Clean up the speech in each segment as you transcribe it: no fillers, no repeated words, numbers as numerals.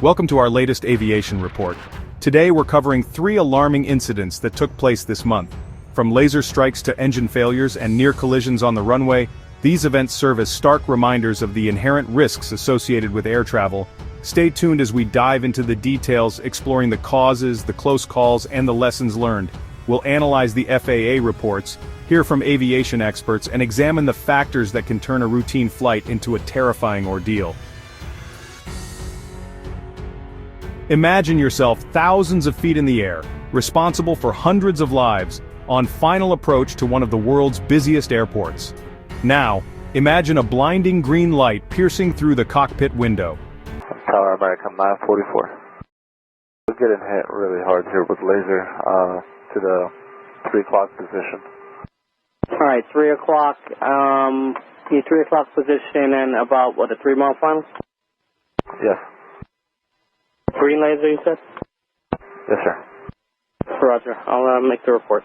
Welcome to our latest aviation report. Today we're covering 3 alarming incidents that took place this month. From laser strikes to engine failures and near collisions on the runway, these events serve as stark reminders of the inherent risks associated with air travel. Stay tuned as we dive into the details, exploring the causes, the close calls, and the lessons learned. We'll analyze the FAA reports, hear from aviation experts, and examine the factors that can turn a routine flight into a terrifying ordeal. Imagine yourself thousands of feet in the air, responsible for hundreds of lives, on final approach to one of the world's busiest airports. Now, imagine a blinding green light piercing through the cockpit window. Tower American 944. We're getting hit really hard here with laser to the 3 o'clock position. Alright, 3 o'clock, the 3 o'clock position and about, what, a 3-mile final? Yes. Green laser, you said? Yes, sir. Roger, I'll make the report.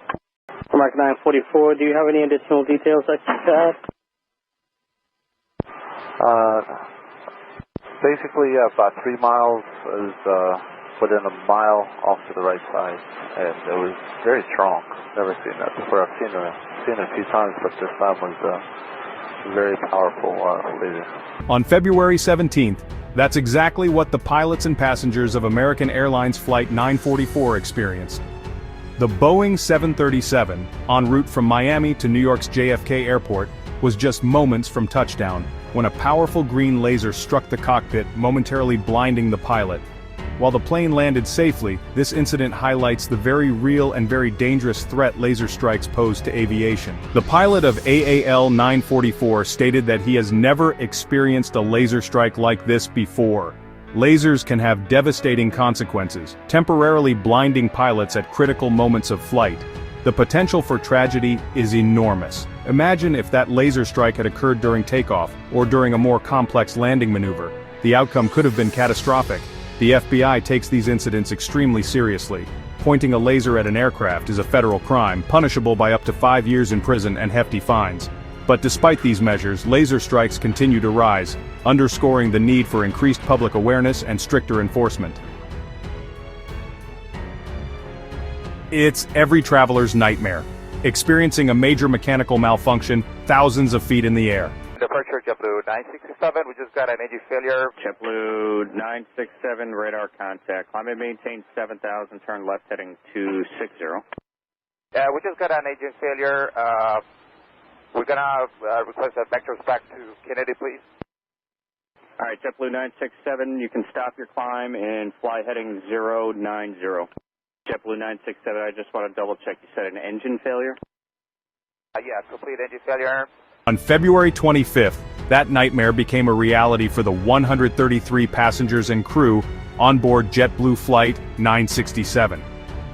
American 944, do you have any additional details that you could add? Basically, about 3 miles is within a mile off to the right side, and it was very strong. Never seen that before. I've seen it a few times, but this time was very powerful laser. On February 17th, that's exactly what the pilots and passengers of American Airlines Flight 944 experienced. The Boeing 737, en route from Miami to New York's JFK Airport, was just moments from touchdown, when a powerful green laser struck the cockpit, momentarily blinding the pilot. While the plane landed safely, this incident highlights the very real and very dangerous threat laser strikes pose to aviation. The pilot of AAL 944 stated that he has never experienced a laser strike like this before. Lasers can have devastating consequences, temporarily blinding pilots at critical moments of flight. The potential for tragedy is enormous. Imagine if that laser strike had occurred during takeoff, or during a more complex landing maneuver. The outcome could have been catastrophic. The FBI takes these incidents extremely seriously. Pointing a laser at an aircraft is a federal crime, punishable by up to 5 years in prison and hefty fines. But despite these measures, laser strikes continue to rise, underscoring the need for increased public awareness and stricter enforcement. It's every traveler's nightmare. Experiencing a major mechanical malfunction, thousands of feet in the air. Departure Jetblue 967, we just got an engine failure. JetBlue 967, radar contact. Climb and maintain 7,000, turn left heading 260. We just got an engine failure. We're gonna request that vectors back to Kennedy, please. Alright, JetBlue 967, you can stop your climb and fly heading 090. JetBlue 967, I just want to double check, you said an engine failure? Yeah, complete engine failure. On February 25th, that nightmare became a reality for the 133 passengers and crew on board JetBlue Flight 967.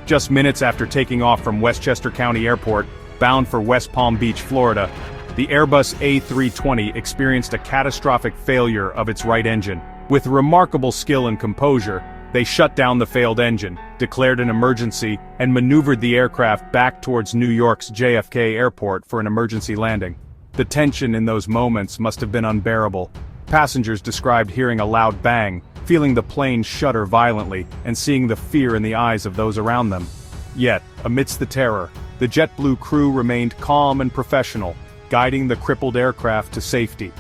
Just minutes after taking off from Westchester County Airport, bound for West Palm Beach, Florida, the Airbus A320 experienced a catastrophic failure of its right engine. With remarkable skill and composure, they shut down the failed engine, declared an emergency, and maneuvered the aircraft back towards New York's JFK Airport for an emergency landing. The tension in those moments must have been unbearable. Passengers described hearing a loud bang, feeling the plane shudder violently, and seeing the fear in the eyes of those around them. Yet, amidst the terror, the JetBlue crew remained calm and professional, guiding the crippled aircraft to safety.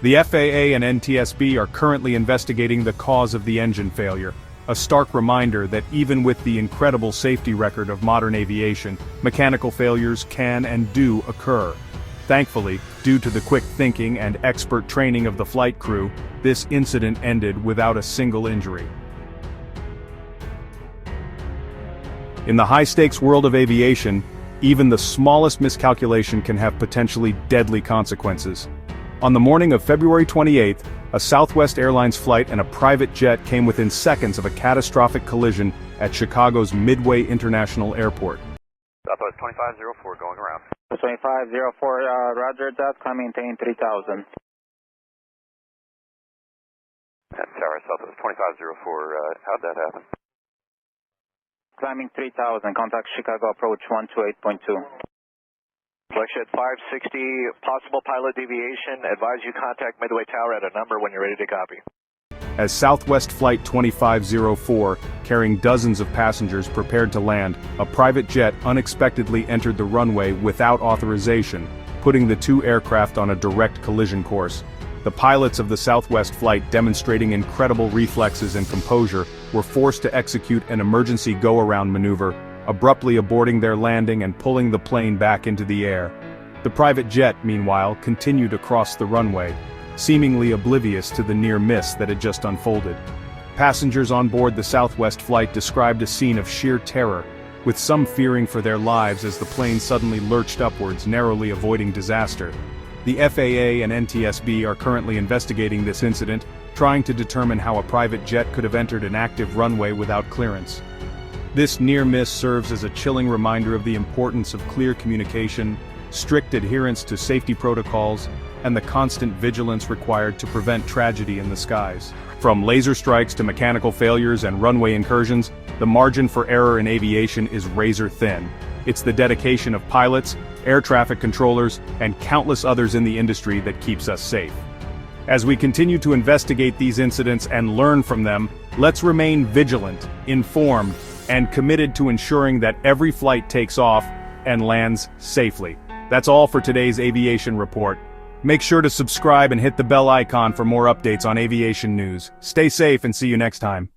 The FAA and NTSB are currently investigating the cause of the engine failure, a stark reminder that even with the incredible safety record of modern aviation, mechanical failures can and do occur. Thankfully, due to the quick thinking and expert training of the flight crew, this incident ended without a single injury. In the high-stakes world of aviation, even the smallest miscalculation can have potentially deadly consequences. On the morning of February 28th, a Southwest Airlines flight and a private jet came within seconds of a catastrophic collision at Chicago's Midway International Airport. Southwest 2504 going around. 2504, roger that, climb maintain 3,000. And Tower Southwest 2504, how'd that happen? Climbing 3,000, contact Chicago approach 128.2. Flexion 560, possible pilot deviation. Advise you contact Midway Tower at a number when you're ready to copy. As Southwest Flight 2504, carrying dozens of passengers, prepared to land, a private jet unexpectedly entered the runway without authorization, putting the two aircraft on a direct collision course. The pilots of the Southwest flight, demonstrating incredible reflexes and composure, were forced to execute an emergency go-around maneuver, abruptly aborting their landing and pulling the plane back into the air. The private jet, meanwhile, continued across the runway, seemingly oblivious to the near miss that had just unfolded. Passengers on board the Southwest flight described a scene of sheer terror, with some fearing for their lives as the plane suddenly lurched upwards, narrowly avoiding disaster. The FAA and NTSB are currently investigating this incident, trying to determine how a private jet could have entered an active runway without clearance. This near miss serves as a chilling reminder of the importance of clear communication, strict adherence to safety protocols, and the constant vigilance required to prevent tragedy in the skies. From laser strikes to mechanical failures and runway incursions, the margin for error in aviation is razor thin. It's the dedication of pilots, air traffic controllers, and countless others in the industry that keeps us safe. As we continue to investigate these incidents and learn from them, let's remain vigilant, informed, and committed to ensuring that every flight takes off and lands safely. That's all for today's Aviation Report. Make sure to subscribe and hit the bell icon for more updates on aviation news. Stay safe and see you next time.